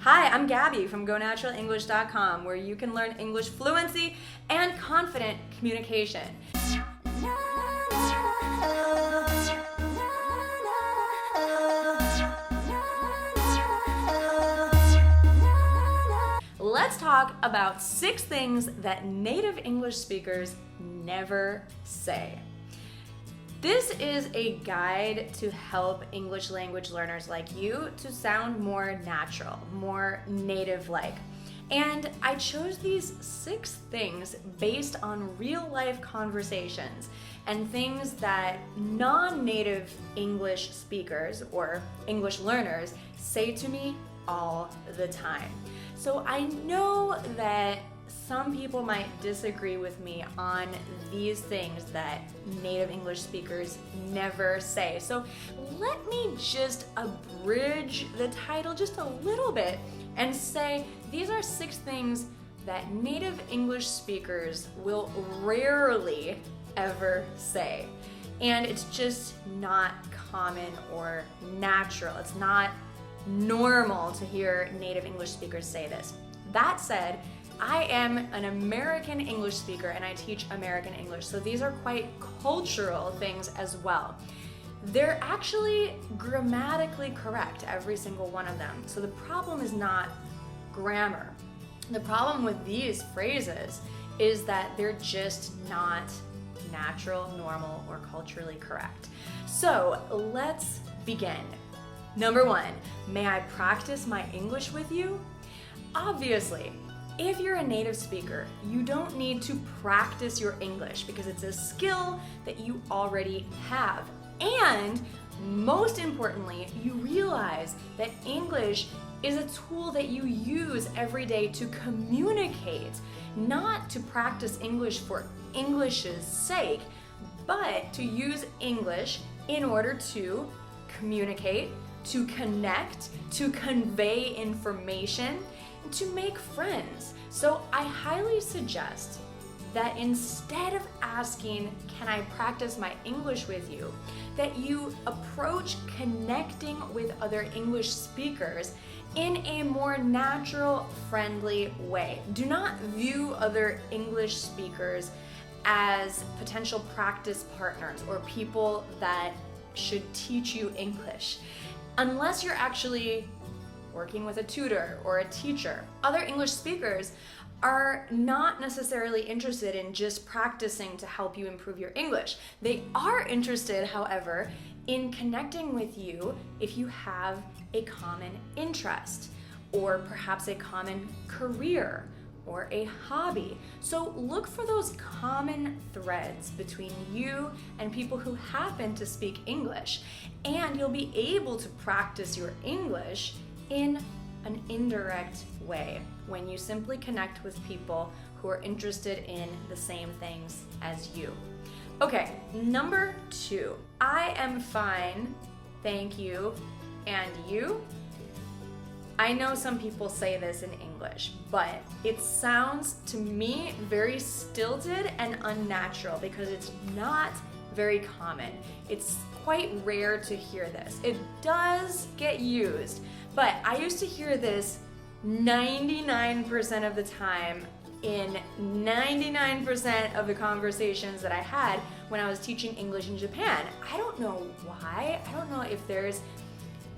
Hi, I'm Gabby from GoNaturalEnglish.com, where you can learn English fluency and confident communication. Let's talk about 6 things that native English speakers never say. This is a guide to help English language learners like you to sound more natural, more native-like. And I chose these 6 things based on real-life conversations and things that non-native English speakers or English learners say to me all the time. So I know that some people might disagree with me on these things that native English speakers never say. So let me just abridge the title just a little bit and say these are 6 things that native English speakers will rarely ever say. And it's just not common or natural. It's not normal to hear native English speakers say this. That said, I am an American English speaker and I teach American English, so these are quite cultural things as well. They're actually grammatically correct, every single one of them. So the problem is not grammar. The problem with these phrases is that they're just not natural, normal, or culturally correct. So let's begin. Number 1, may I practice my English with you? Obviously, if you're a native speaker, you don't need to practice your English because it's a skill that you already have. And most importantly, you realize that English is a tool that you use every day to communicate, not to practice English for English's sake, but to use English in order to communicate, to connect, to convey information, to make friends. So I highly suggest that instead of asking, can I practice my English with you, that you approach connecting with other English speakers in a more natural, friendly way. Do not view other English speakers as potential practice partners or people that should teach you English, unless you're actually working with a tutor or a teacher. Other English speakers are not necessarily interested in just practicing to help you improve your English. They are interested, however, in connecting with you if you have a common interest or perhaps a common career or a hobby. So look for those common threads between you and people who happen to speak English, and you'll be able to practice your English in an indirect way when you simply connect with people who are interested in the same things as you. Okay, number 2, I am fine, thank you, and you? I know some people say this in English, but it sounds to me very stilted and unnatural because it's not very common. It's quite rare to hear this. It does get used, but I used to hear this 99% of the time in 99% of the conversations that I had when I was teaching English in Japan. I don't know why. I don't know if there's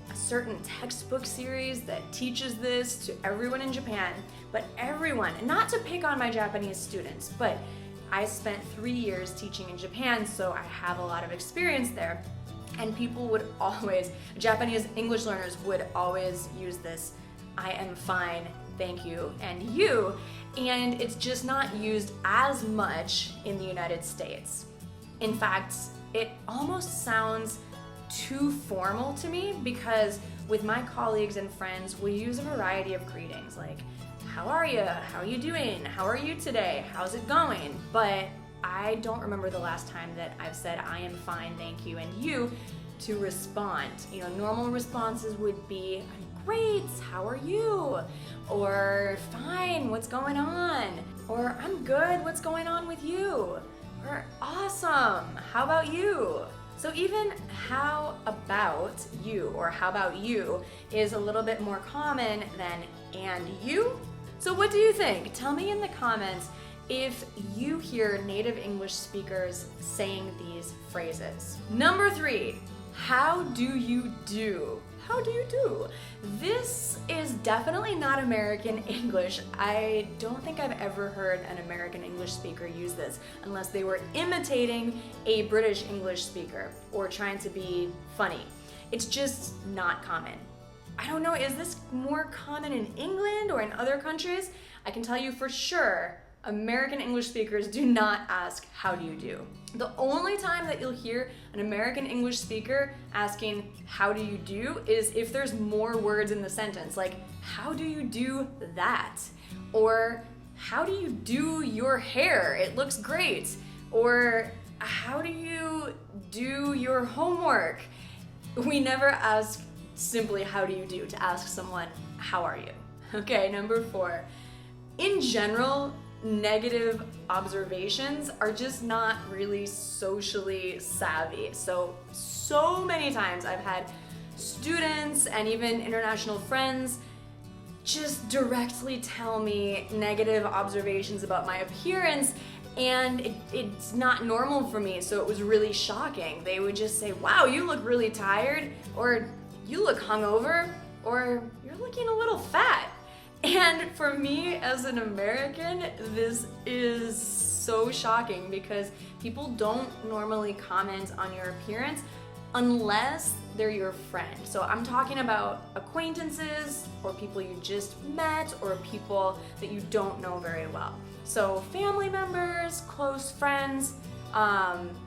a certain textbook series that teaches this to everyone in Japan, but everyone, and not to pick on my Japanese students, but I spent 3 years teaching in Japan, so I have a lot of experience there. And people would always, Japanese English learners would always use this, I am fine, thank you, and you, and it's just not used as much in the United States. In fact, it almost sounds too formal to me because with my colleagues and friends, we use a variety of greetings like, how are you? How are you doing? How are you today? How's it going? But I don't remember the last time that I've said I am fine, thank you, and you to respond. You know, normal responses would be, I'm great, how are you? Or fine, what's going on? Or I'm good, what's going on with you? Or awesome, how about you? So even how about you or how about you is a little bit more common than and you. So what do you think? Tell me in the comments if you hear native English speakers saying these phrases. Number 3, how do you do? How do you do? This is definitely not American English. I don't think I've ever heard an American English speaker use this unless they were imitating a British English speaker or trying to be funny. It's just not common. I don't know, is this more common in England or in other countries? I can tell you for sure, American English speakers do not ask, how do you do? The only time that you'll hear an American English speaker asking, how do you do, is if there's more words in the sentence, like, how do you do that? Or, how do you do your hair? It looks great. Or, how do you do your homework? We never ask simply, how do you do, to ask someone, how are you? Okay, number 4. In general, negative observations are just not really socially savvy. So many times I've had students and even international friends just directly tell me negative observations about my appearance, and it's not normal for me, so it was really shocking. They would just say, wow, you look really tired, or you look hungover, or you're looking a little fat. And for me as an American, this is so shocking because people don't normally comment on your appearance unless they're your friend. So I'm talking about acquaintances or people you just met or people that you don't know very well. So family members, close friends,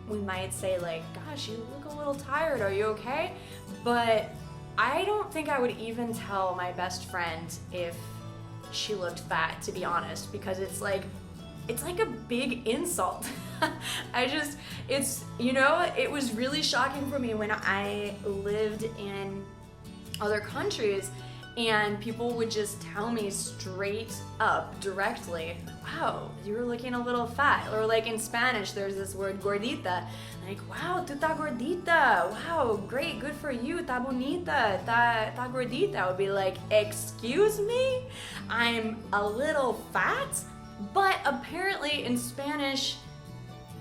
we might say like, gosh, you look a little tired, are you okay? But I don't think I would even tell my best friend if she looked fat, to be honest, because it's like a big insult. It was really shocking for me when I lived in other countries and people would just tell me straight up, directly, wow, you're looking a little fat. Or like in Spanish, there's this word gordita. Like, wow, tú estás gordita. Wow, great, good for you. Está bonita, está gordita. I would be like, excuse me? I'm a little fat? But apparently in Spanish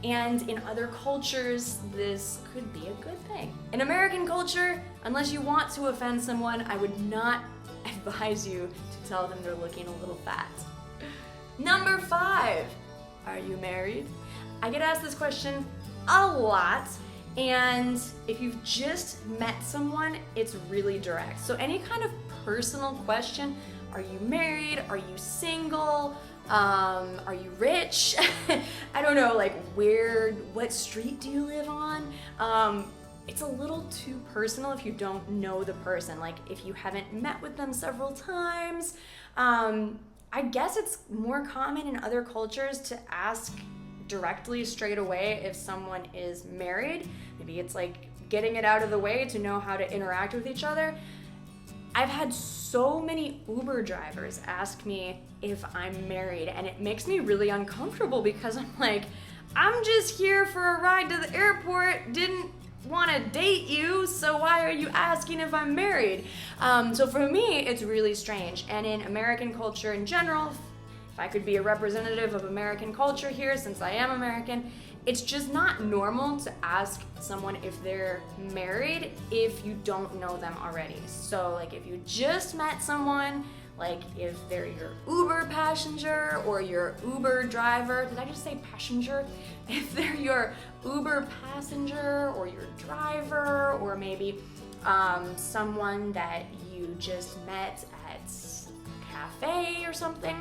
and in other cultures, this could be a good thing. In American culture, unless you want to offend someone, I would not advise you to tell them they're looking a little fat. Number 5, are you married? I get asked this question a lot, and if you've just met someone, it's really direct. So any kind of personal question, are you married? Are you single? Are you rich? I don't know, like what street do you live on? It's a little too personal if you don't know the person. Like if you haven't met with them several times. I guess it's more common in other cultures to ask directly straight away if someone is married. Maybe it's like getting it out of the way to know how to interact with each other. I've had so many Uber drivers ask me if I'm married, and it makes me really uncomfortable because I'm like, I'm just here for a ride to the airport, didn't want to date you, so why are you asking if I'm married? So for me, it's really strange. And in American culture in general, if I could be a representative of American culture here, since I am American, it's just not normal to ask someone if they're married if you don't know them already. So like if you just met someone, like if they're your Uber passenger or your Uber driver, did I just say passenger? If they're your Uber passenger or your driver, or maybe someone that you just met at a cafe or something,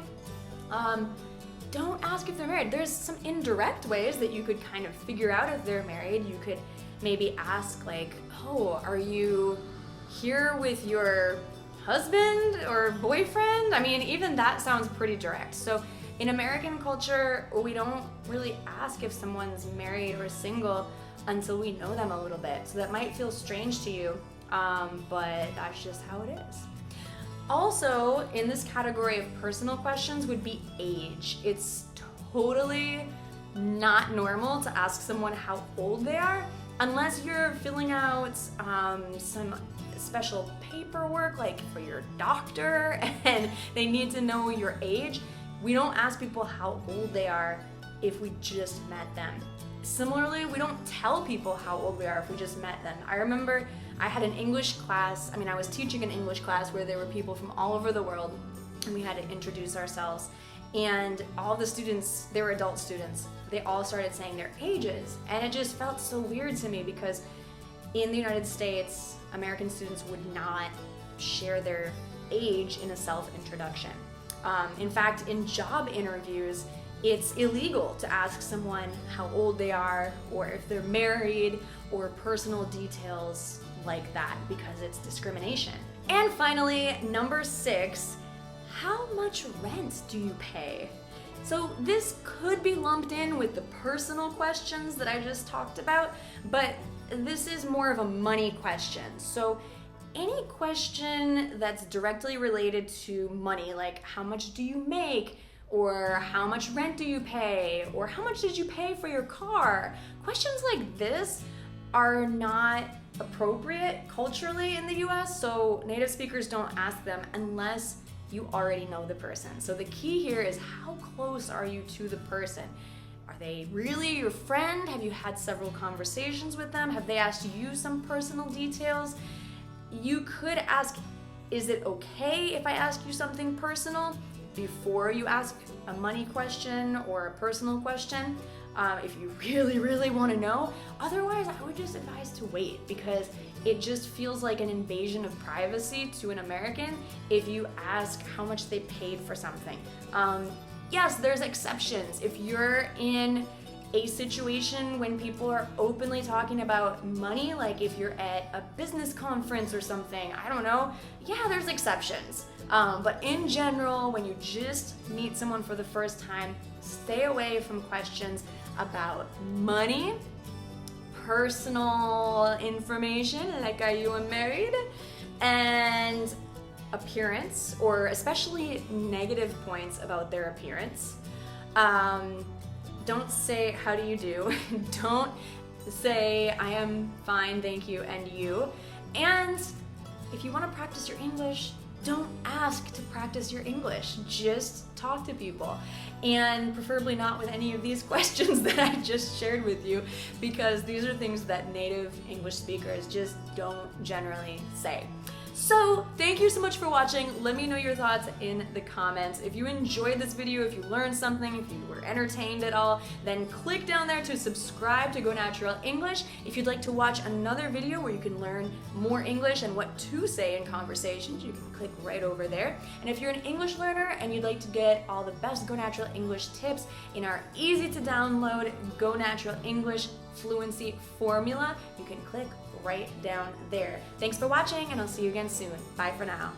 don't ask if they're married. There's some indirect ways that you could kind of figure out if they're married. You could maybe ask like, oh, are you here with your husband or boyfriend? I mean, even that sounds pretty direct. So in American culture, we don't really ask if someone's married or single until we know them a little bit. So that might feel strange to you, but that's just how it is. Also, in this category of personal questions would be age. It's totally not normal to ask someone how old they are unless you're filling out some special paperwork, like for your doctor, and they need to know your age, we don't ask people how old they are if we just met them. Similarly, we don't tell people how old we are if we just met them. I remember I had an English class, I was teaching an English class where there were people from all over the world, and we had to introduce ourselves. And all the students, they were adult students, they all started saying their ages. And it just felt so weird to me because in the United States, American students would not share their age in a self-introduction. In fact, in job interviews, it's illegal to ask someone how old they are or if they're married or personal details like that because it's discrimination. And finally, number 6, how much rent do you pay? So this could be lumped in with the personal questions that I just talked about, but this is more of a money question. So any question that's directly related to money, like how much do you make, or how much rent do you pay, or how much did you pay for your car? Questions like this are not appropriate culturally in the US, so native speakers don't ask them unless you already know the person. So the key here is how close are you to the person? Are they really your friend? Have you had several conversations with them? Have they asked you some personal details? You could ask, is it okay if I ask you something personal before you ask a money question or a personal question, if you really want to know. Otherwise, I would just advise to wait because it just feels like an invasion of privacy to an American if you ask how much they paid for something. Yes, there's exceptions. If you're in a situation when people are openly talking about money, like if you're at a business conference or something, I don't know, yeah, there's exceptions. But in general, when you just meet someone for the first time, stay away from questions about money, personal information, like are you married, and appearance, or especially negative points about their appearance. Don't say, how do you do? Don't say, I am fine, thank you, and you. And if you want to practice your English, don't ask to practice your English. Just talk to people. And preferably not with any of these questions that I just shared with you, because these are things that native English speakers just don't generally say. So thank you so much for watching. Let me know your thoughts in the comments. If you enjoyed this video, if you learned something, if you were entertained at all, then click down there to subscribe to Go Natural English. If you'd like to watch another video where you can learn more English and what to say in conversations, you can click right over there. And if you're an English learner and you'd like to get all the best Go Natural English tips in our easy to download Go Natural English Fluency Formula, you can click right down there. Thanks for watching, and I'll see you again soon. Bye for now.